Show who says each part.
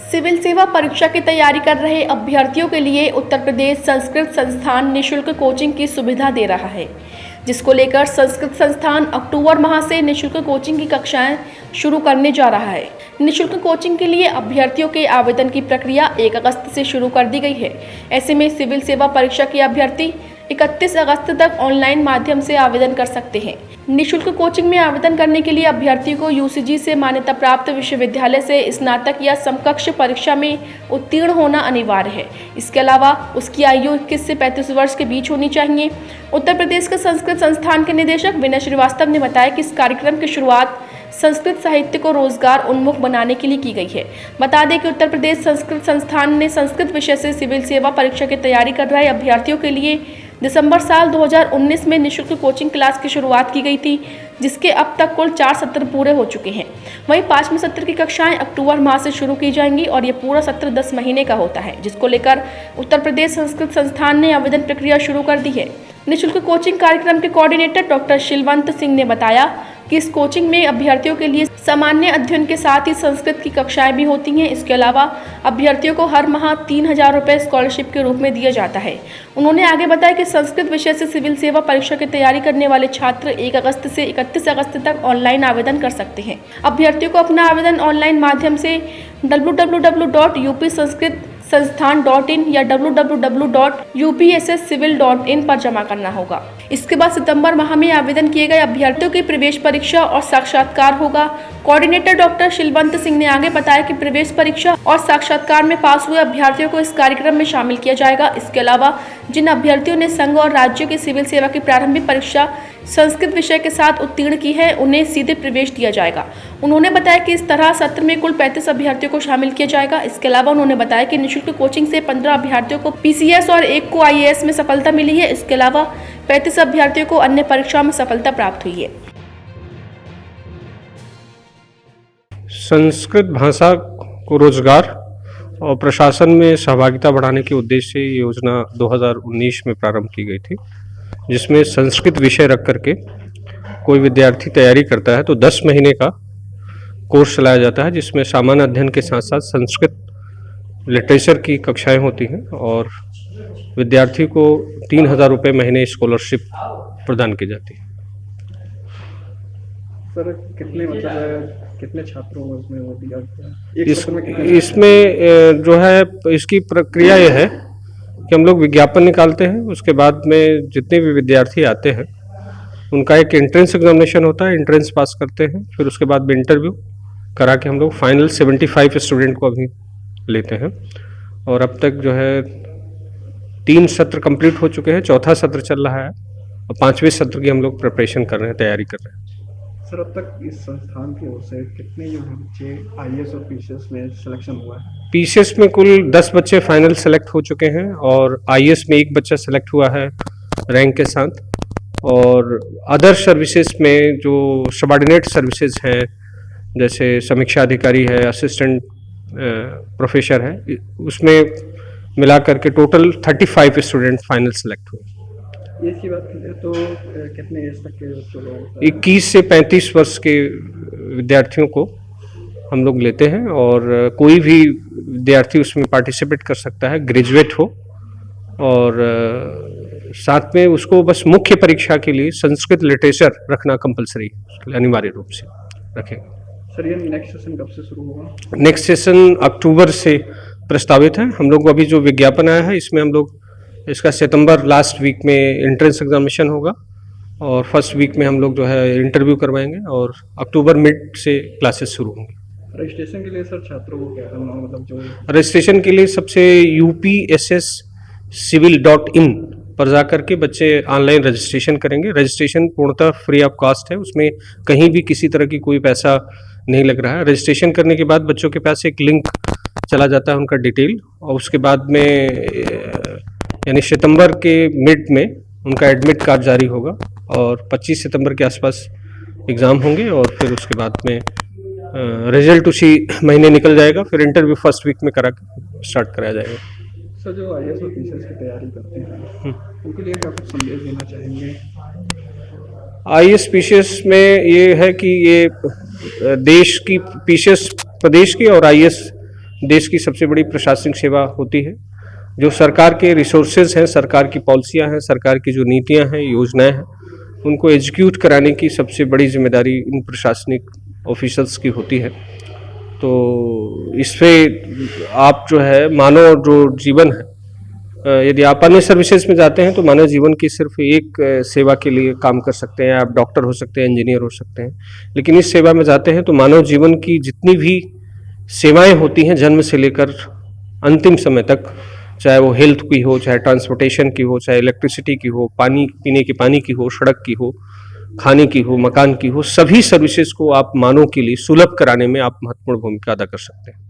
Speaker 1: Civil सेवा परीक्षा की तैयारी कर रहे अभ्यर्थियों के लिए उत्तर प्रदेश संस्कृत संस्थान निःशुल्क कोचिंग की सुविधा दे रहा है, जिसको लेकर संस्कृत संस्थान अक्टूबर माह से निःशुल्क कोचिंग की कक्षाएं शुरू करने जा रहा है। निःशुल्क कोचिंग के लिए अभ्यर्थियों के आवेदन की प्रक्रिया 1 अगस्त से शुरू कर दी गई है। ऐसे में सिविल सेवा परीक्षा के अभ्यर्थी 31 अगस्त तक ऑनलाइन माध्यम से आवेदन कर सकते हैं। निःशुल्क कोचिंग में आवेदन करने के लिए अभ्यर्थी को यूजीसी से मान्यता प्राप्त विश्वविद्यालय से स्नातक या समकक्ष परीक्षा में उत्तीर्ण होना अनिवार्य है। इसके अलावा उसकी आयु 21 से 35 वर्ष के बीच होनी चाहिए। उत्तर प्रदेश के संस्कृत संस्थान के निदेशक विनय श्रीवास्तव ने बताया कि इस कार्यक्रम की शुरुआत संस्कृत साहित्य को रोजगार उन्मुख बनाने के लिए की गई है। बता दें कि उत्तर प्रदेश संस्कृत संस्थान ने संस्कृत विषय से सिविल सेवा परीक्षा की तैयारी कर रहे अभ्यर्थियों के लिए दिसंबर साल 2019 में निःशुल्क कोचिंग क्लास की शुरुआत की गई थी, जिसके अब तक कुल 4 सत्र पूरे हो चुके हैं। वहीं 5वें सत्र की कक्षाएं अक्टूबर माह से शुरू की जाएंगी और ये पूरा सत्र 10 महीने का होता है, जिसको लेकर उत्तर प्रदेश संस्कृत संस्थान ने आवेदन प्रक्रिया शुरू कर दी है। निःशुल्क कोचिंग कार्यक्रम के कोऑर्डिनेटर डॉक्टर शिलवंत सिंह ने बताया कि इस कोचिंग में अभ्यर्थियों के लिए सामान्य अध्ययन के साथ ही संस्कृत की कक्षाएं भी होती हैं। इसके अलावा अभ्यर्थियों को हर माह 3000 रुपये स्कॉलरशिप के रूप में दिया जाता है। उन्होंने आगे बताया कि संस्कृत विषय से सिविल सेवा परीक्षा की तैयारी करने वाले छात्र 1 अगस्त से 31 अगस्त तक ऑनलाइन आवेदन कर सकते हैं। अभ्यर्थियों को अपना आवेदन ऑनलाइन माध्यम से www.upsanskritsansthan.in या www.upsscivil.in पर जमा करना होगा। इसके बाद सितंबर माह में आवेदन किए गए अभ्यर्थियों की प्रवेश परीक्षा और साक्षात्कार होगा। कोऑर्डिनेटर डॉक्टर शिलवंत सिंह ने आगे बताया कि प्रवेश परीक्षा और साक्षात्कार में पास हुए अभ्यर्थियों को इस कार्यक्रम में शामिल किया जाएगा। इसके अलावा जिन अभ्यर्थियों ने संघ और राज्यों की सिविल सेवा की प्रारंभिक परीक्षा संस्कृत विषय के साथ उत्तीर्ण की है, उन्हें सीधे प्रवेश दिया जाएगा। उन्होंने बताया कि इस तरह सत्र में कुल 35 अभ्यर्थियों को शामिल किया जाएगा। इसके अलावा उन्होंने बताया कि निःशुल्क कोचिंग से 15 अभ्यर्थियों को पीसीएस और 1 को आईएएस में सफलता मिली है। इसके अलावा 35 अभ्यर्थियों को अन्य परीक्षाओं में सफलता प्राप्त हुई है।
Speaker 2: संस्कृत भाषा को रोजगार और प्रशासन में सहभागिता बढ़ाने के उद्देश्य से ये योजना 2019 में प्रारंभ की गई थी, जिसमें संस्कृत विषय रख करके कोई विद्यार्थी तैयारी करता है तो 10 महीने का कोर्स चलाया जाता है, जिसमें सामान्य अध्ययन के साथ साथ संस्कृत लिटरेचर की कक्षाएं होती हैं और विद्यार्थी को 3000 रुपये महीने स्कॉलरशिप प्रदान की जाती है।
Speaker 3: सर कितने छात्रों को इसमें वो दिया गया?
Speaker 2: इसमें जो है इसकी प्रक्रिया यह है कि हम लोग विज्ञापन निकालते हैं, उसके बाद में जितने भी विद्यार्थी आते हैं उनका एक एंट्रेंस एग्जामिनेशन होता है, एंट्रेंस पास करते हैं, फिर उसके बाद में इंटरव्यू करा के हम लोग फाइनल 75 स्टूडेंट को अभी लेते हैं और अब तक जो है 3 सत्र कंप्लीट हो चुके हैं, 4था सत्र चल रहा है और 5वें सत्र की हम लोग प्रिपरेशन कर रहे हैं, तैयारी कर रहे हैं।
Speaker 3: सर अब तक इस संस्थान की ओर से कितने जो बच्चे आईएएस और पीसीएस में सिलेक्शन हुआ है?
Speaker 2: पीसीएस में कुल 10 बच्चे फाइनल सेलेक्ट हो चुके हैं और आईएएस में 1 बच्चा सेलेक्ट हुआ है रैंक के साथ, और अदर सर्विसेज में जो सबऑर्डिनेट सर्विसेज हैं जैसे समीक्षा अधिकारी है, असिस्टेंट प्रोफेसर है, उसमें मिला करके टोटल 35 स्टूडेंट फाइनल सेलेक्ट हुए।
Speaker 3: एज की बात करें तो कितने एज तक के बच्चों को?
Speaker 2: 21 से 35 वर्ष के विद्यार्थियों को हम लोग लेते हैं और कोई भी विद्यार्थी उसमें पार्टिसिपेट कर सकता है, ग्रेजुएट हो, और साथ में उसको बस मुख्य परीक्षा के लिए संस्कृत लिटरेचर रखना कंपलसरी है, अनिवार्य रूप से रखेंगे।
Speaker 3: सर ये नेक्स्ट सेशन कब से शुरू होगा?
Speaker 2: नेक्स्ट सेशन अक्टूबर से प्रस्तावित है। हम लोग को अभी जो विज्ञापन आया है इसमें हम लोग इसका सितंबर लास्ट वीक में एंट्रेंस एग्जामिनेशन होगा और फर्स्ट वीक में हम लोग जो है इंटरव्यू करवाएंगे और अक्टूबर मिड से क्लासेस शुरू होंगी।
Speaker 3: रजिस्ट्रेशन के लिए सर छात्रों को क्या करना, मतलब जो
Speaker 2: रजिस्ट्रेशन के लिए सबसे upsscivil.in पर जा करके बच्चे ऑनलाइन रजिस्ट्रेशन करेंगे। रजिस्ट्रेशन पूर्णतः फ्री ऑफ कॉस्ट है, उसमें कहीं भी किसी तरह की कोई पैसा नहीं लग रहा है। रजिस्ट्रेशन करने के बाद बच्चों के पास एक लिंक चला जाता है उनका डिटेल, और उसके बाद में यानी सितंबर के मिड में उनका एडमिट कार्ड जारी होगा और 25 सितंबर के आसपास एग्ज़ाम होंगे और फिर उसके बाद में रिजल्ट उसी महीने निकल जाएगा, फिर इंटरव्यू फर्स्ट वीक में स्टार्ट कराया जाएगा।
Speaker 3: सर जो आईएएस और पीसीएस की तैयारी करते हैं उनके लिए क्या कुछ संदेश देना चाहेंगे?
Speaker 2: आईएएस पीसीएस में ये है कि ये देश की पीसीएस प्रदेश की और आईएएस देश की सबसे बड़ी प्रशासनिक सेवा होती है। जो सरकार के रिसोर्सेज हैं, सरकार की पॉलिसियां हैं, सरकार की जो नीतियां हैं, योजनाएं हैं, उनको एग्जीक्यूट कराने की सबसे बड़ी जिम्मेदारी इन प्रशासनिक ऑफिसर्स की होती है। तो इससे आप जो है मानव जो जीवन है, यदि आप अन्य सर्विसेज में जाते हैं तो मानव जीवन की सिर्फ एक सेवा के लिए काम कर सकते हैं। आप डॉक्टर हो सकते हैं, इंजीनियर हो सकते हैं, लेकिन इस सेवा में जाते हैं तो मानव जीवन की जितनी भी सेवाएं होती हैं जन्म से लेकर अंतिम समय तक, चाहे वो हेल्थ की हो, चाहे ट्रांसपोर्टेशन की हो, चाहे इलेक्ट्रिसिटी की हो, पानी पीने के पानी की हो, सड़क की हो, खाने की हो, मकान की हो, सभी सर्विसेज को आप मानव के लिए सुलभ कराने में आप महत्वपूर्ण भूमिका अदा कर सकते हैं।